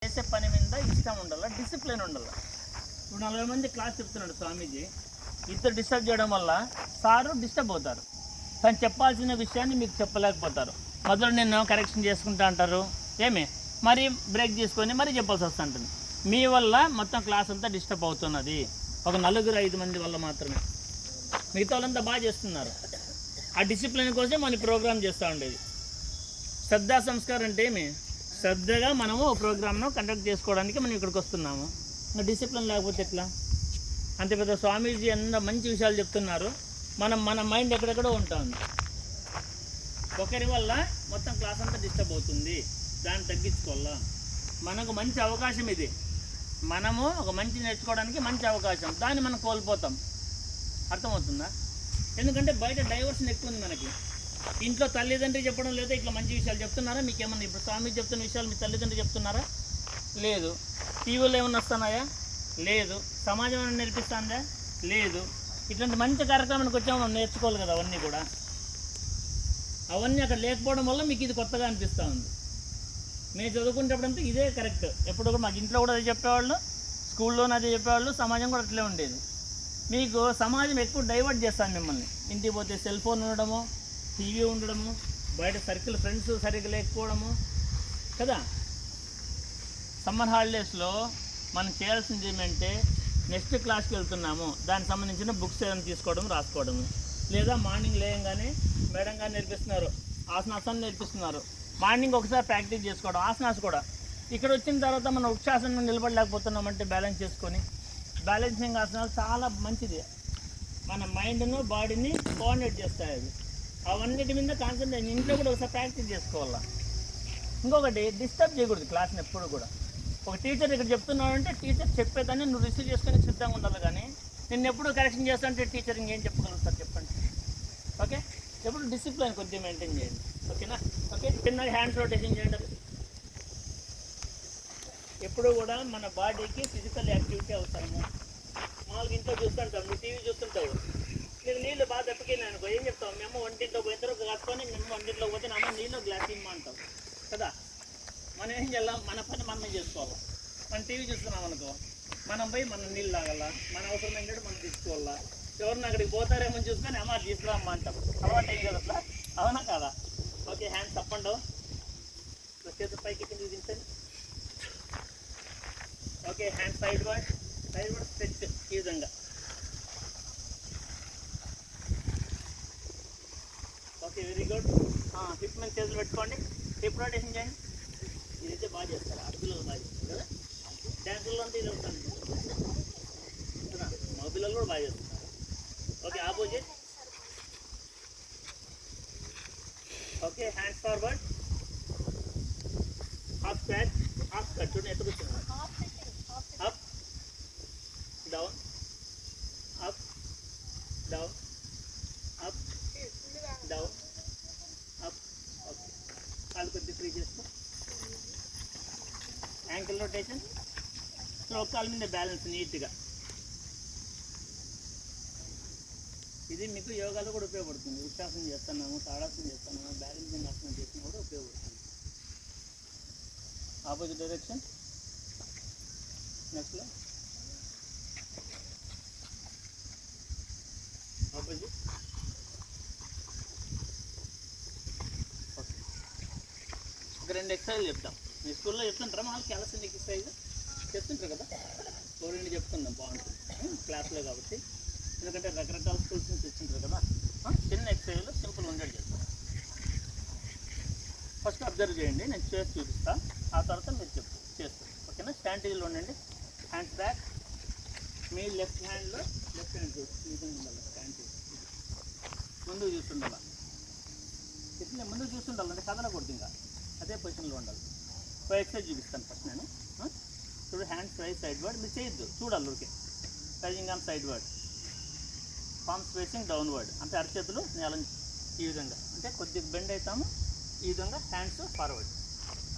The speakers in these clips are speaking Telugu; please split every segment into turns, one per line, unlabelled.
చేసే పని మీద ఇష్టం ఉండాలి, డిసిప్లిన్ ఉండాలి. ఇప్పుడు 40 మంది క్లాస్ చెప్తున్నాడు స్వామీజీ, ఇద్దరు డిస్టర్బ్ చేయడం వల్ల సారు డిస్టర్బ్ అవుతారు. తను చెప్పాల్సిన విషయాన్ని మీకు చెప్పలేకపోతారు. మొదలు నేను కరెక్షన్ చేసుకుంటా అంటారు, ఏమి మరి బ్రేక్ తీసుకొని మరీ చెప్పాల్సి వస్తుంటుంది. మీ వల్ల మొత్తం క్లాస్ అంతా డిస్టర్బ్ అవుతున్నది. ఒక 4-5 మంది వల్ల మాత్రమే. మిగతా వాళ్ళంతా బాగా చేస్తున్నారు. ఆ డిసిప్లిన్ కోసం మన ప్రోగ్రామ్ చేస్తూ ఉండేది. శ్రద్ధా సంస్కారం అంటే ఏమి, శ్రద్ధగా మనము ప్రోగ్రామ్ను కండక్ట్ చేసుకోవడానికి మనం ఇక్కడికి వస్తున్నాము. ఇంకా డిసిప్లిన్ లేకపోతే ఎట్లా? అంతే పెద్ద స్వామీజీ ఎంత మంచి విషయాలు చెప్తున్నారు, మన మైండ్ ఎక్కడెక్కడో ఉంటుంది. ఒకరి వల్ల మొత్తం క్లాస్ అంతా డిస్టర్బ్ అవుతుంది. దాన్ని తగ్గించుకోవాలా. మనకు మంచి అవకాశం ఇది. మనము ఒక మంచి నేర్చుకోవడానికి మంచి అవకాశం, దాన్ని మనం కోల్పోతాం. అర్థమవుతుందా? ఎందుకంటే బయట డైవర్షన్ ఎక్కువ ఉంది మనకి. ఇంట్లో తల్లిదండ్రులు చెప్పడం లేదా ఇట్లా మంచి విషయాలు చెప్తున్నారా? మీకేమన్నా ఇప్పుడు స్వామి చెప్తున్న విషయాలు మీ తల్లిదండ్రులు చెప్తున్నారా? లేదు. టీవీలో ఏమన్నా వస్తున్నాయా? లేదు. సమాజం ఏమైనా నేర్పిస్తుందా? లేదు. ఇట్లాంటి మంచి కార్యక్రమానికి వచ్చాము, మనం నేర్చుకోవాలి కదా. అవన్నీ కూడా అవన్నీ అక్కడ లేకపోవడం వల్ల మీకు ఇది కొత్తగా అనిపిస్తూ ఉంది. మేము చదువుకునేటప్పుడంతా ఇదే కరెక్ట్. ఎప్పుడు కూడా మాకు ఇంట్లో కూడా అదే చెప్పేవాళ్ళు, స్కూల్లోనే అదే చెప్పేవాళ్ళు, సమాజం కూడా అట్లే ఉండేది. మీకు సమాజం ఎక్కువ డైవర్ట్ చేస్తాను మిమ్మల్ని. ఇంటికి పోతే సెల్ ఫోన్ ఉండడము, టీవీ ఉండడము, బయట సర్కిల్ ఫ్రెండ్స్ సరిగ్గా లేకపోవడము కదా. సమ్మర్ హాలిడేస్లో మనం చేయాల్సింది ఏమంటే, నెక్స్ట్ క్లాస్కి వెళ్తున్నాము, దానికి సంబంధించిన బుక్స్ ఏమైనా తీసుకోవడం, రాసుకోవడము. లేదా మార్నింగ్ లేయంగానే మేడం గారు నేర్పిస్తున్నారు, ఆసనాసనం నేర్పిస్తున్నారు, మార్నింగ్ ఒకసారి ప్రాక్టీస్ చేసుకోవడం. ఆసనాస్ కూడా ఇక్కడ వచ్చిన తర్వాత మనం వృక్షాసనం నిలబడలేకపోతున్నామంటే బ్యాలెన్స్ చేసుకొని, బ్యాలెన్సింగ్ ఆసనాలు చాలా మంచిది. మన మైండ్ను బాడీని కోఆర్డినేట్ చేస్తాయి అవి. అవన్నిటి మీద కాన్సన్ట్రేట్. ఇంట్లో కూడా ఒకసారి ప్రాక్టీస్ చేసుకోవాలా. ఇంకొకటి, డిస్టర్బ్ చేయకూడదు క్లాస్ని ఎప్పుడు కూడా. ఒక టీచర్ ఇక్కడ చెప్తున్నావు అంటే టీచర్ చెప్పేదాన్ని నువ్వు రిసీవ్ చేసుకొని సిద్ధంగా ఉండాలి. కానీ నేను ఎప్పుడు కరెక్షన్ చేస్తానంటే టీచర్ ఇంకేం చెప్పగలుగుతారు చెప్పండి? ఓకే, ఎప్పుడు డిసిప్లిన్ కొద్దిగా మెయింటైన్ చేయండి. ఓకేనా? ఓకే, చిన్నగా హ్యాండ్స్ రొటేషన్ చేయండి. ఎప్పుడు కూడా మన బాడీకి ఫిజికల్ యాక్టివిటీ అవసరము. మామూలుగా ఇంట్లో చూస్తుంటాం, నువ్వు టీవీ చూస్తుంటావు, నీకు నీళ్ళు బాగా దప్పికినాయి అనుకో, ఏం చెప్తావు? మేము వంటింట్లో పోయిన తర్వాత కాసుకొని మేము వంటింట్లో పోతే నమ్మ నీళ్ళు గ్లాస్ ఇమ్మంటాం కదా. మనం ఏం చేయాలి? మన పని మనమే చేసుకోవాలి. మనం టీవీ చూస్తున్నాం అనుకో, మనం పోయి మనం నీళ్ళు తాగాల, మన అవసరం ఏంటంటే మనం తీసుకోవాలా. ఎవరిని అక్కడికి పోతారేమో చూసుకొని అమ్మ తీసుకురామ్మ అంటాం. అలవాటు అయ్యి కదా అట్లా, అవునా కాదా? Okay, hands up and down, చేతులు పైకి కింద దించండి. Okay, hand sideward stretch ఈ విధంగా. Okay, very good. హిప్ మీద చేతులు పెట్టుకోండి, హిప్ రొటేషన్ చేయండి. ఇదైతే బాగా చేస్తారు, ఆడపిల్లలు బాగా చేస్తారు కదా. డ్యాన్సుల్లో అంతా ఇది ఉంటుంది కదా, మా పిల్లలు కూడా బాగా చేస్తున్నారు. Okay, opposite. Okay, hands forward, half squat, half squat. చూడండి ఎత్తు కూర్చున్నారు. Up down, up down, up down, up. Okay, కాళ్ళు కొద్దిగా ఫ్రీ చేసుకో. యాంకిల్ రొటేషన్, ఒక కాలు మీద బ్యాలెన్స్ నీట్గా. ఇది మీకు యోగాలో కూడా ఉపయోగపడుతుంది. వృక్షాసనం చేస్తున్నాము, తాడాసనం చేస్తున్నాము, బ్యాలెన్సింగ్ ఆసనం చేసినా కూడా ఉపయోగపడుతుంది. Opposite direction. నెక్స్ట్లో ఆపోజిట్. ఓకే, ఒక 2 ఎక్సర్సైజ్ చెప్తాం. మీ స్కూల్లో చెప్తుంటారా? మాకు క్యాలసింగ్ ఎక్సర్సైజ్ చెప్తుంటారు కదా, 2 చెప్తున్నాం, బాగుంటుంది క్లాస్లో కాబట్టి. ఎందుకంటే రకరకాల స్కూల్స్ నుంచి తెచ్చింటారు కదా. చిన్న ఎక్సర్సైజ్లో సింపుల్ ఉండేది చెప్తాను. ఫస్ట్ అబ్జర్వ్ చేయండి, నేను చేసి చూపిస్తాను, ఆ తర్వాత మీరు చేస్తారు. ఓకేనా? స్టాండీలో ఉండండి, హ్యాండ్స్ బ్యాక్. మీ లెఫ్ట్ హ్యాండ్లో లెఫ్ట్ హ్యాండ్ ఈ విధంగా ఉండాలి. స్టాండ్ ముందుకు చూస్తుండాలి, ఇట్లా ముందుకు చూస్తుండాలంటే కదలకూడదు, ఇంకా అదే పొజిషన్లో ఉండాలి. ఒక ఎక్సర్సైజ్ చూపిస్తాను ఫస్ట్ నేను. చూడు, హ్యాండ్స్ రైజ్ సైడ్ వర్డ్. మీరు చేయొద్దు, చూడాలి ఊరికే. Raising on side, palms facing downward, అంటే అరచేతులు నేల ఈ విధంగా, అంటే కొద్దిగా బెండ్ అవుతాము ఈ విధంగా. Hands forward.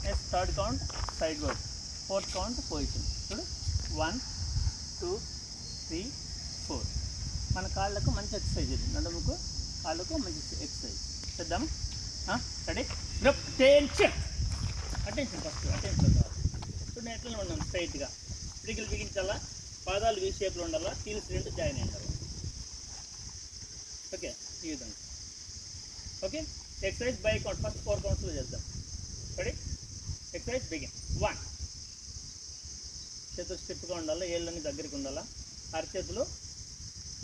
Next third count side word, fourth count position. చూడు, 1 2 3 4. మన కాళ్ళకు మంచి ఎక్సర్సైజ్ ఇది, నడుముకు కాళ్ళకు మంచి ఎక్సర్సైజ్ చేద్దాము. Ready? Group tension, attention first, attention కావాలి. ఇప్పుడు నేను ఎట్లనే ఉన్నాను స్ట్రైట్గా. పిడికిలు బిగించాలా, పాదాలు వీ షేప్లో ఉండాలా, హీల్స్ రెండు జాయిన్ అయి ఉండాలి. ఓకే, ఈ విధంగా. Okay, exercise by count first 4 కౌంట్స్లో చేద్దాం. రెడీ? Exercise begin. 1. చేతులు స్టిఫ్గా ఉండాలా, ఏళ్ళని దగ్గరికి ఉండాలా, అరచేతులు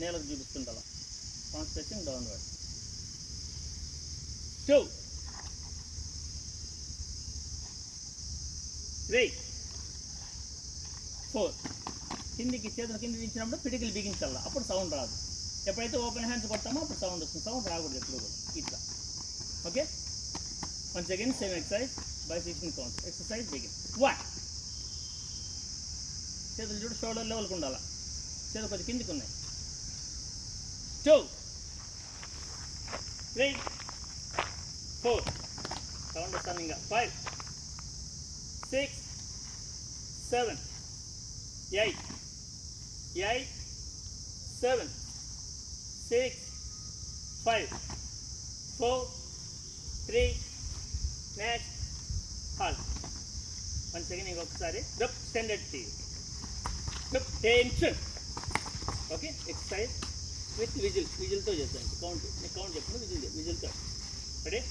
నేలకు చూపిస్తుండాలా. Concentration downward. 2, 3, 4. కిందికి చేతులు కిందికి ఇచ్చినప్పుడు పిడికిలు బిగించాలా, అప్పుడు సౌండ్ రాదు. ఎప్పుడైతే ఓపెన్ హ్యాండ్స్ కొడతామో అప్పుడు సౌండ్ వస్తుంది. సౌండ్ రాకూడదు ఎప్పుడు కూడా ఇట్లా. Okay, once again same exercise by 16 counts. Exercise begin. 1. చేతులు చూడు షోల్డర్ లెవెల్కి ఉండాలా, చేతులు కొంచెం కిందికి ఉన్నాయి. 2, 3, 4. సౌండ్ వస్తాను ఇంకా. 5, 6, 7, 8, 7, 6, 5, 4, 3, నెక్స్ట్ హాల్ట్. వన్ సెకండ్ ఇంకొకసారి. స్టాండర్డ్ టీ టెన్షన్. ఓకే, ఎక్సర్సైజ్ విత్ విజిల్తో చేస్తాను. కౌంట్ నేను కౌంట్ చెప్పండి, విజిల్తో. రెడీ?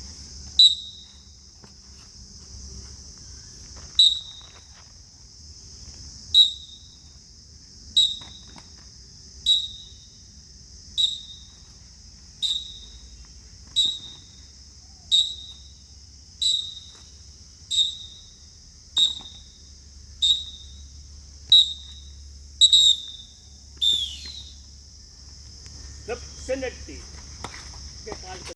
Standard T.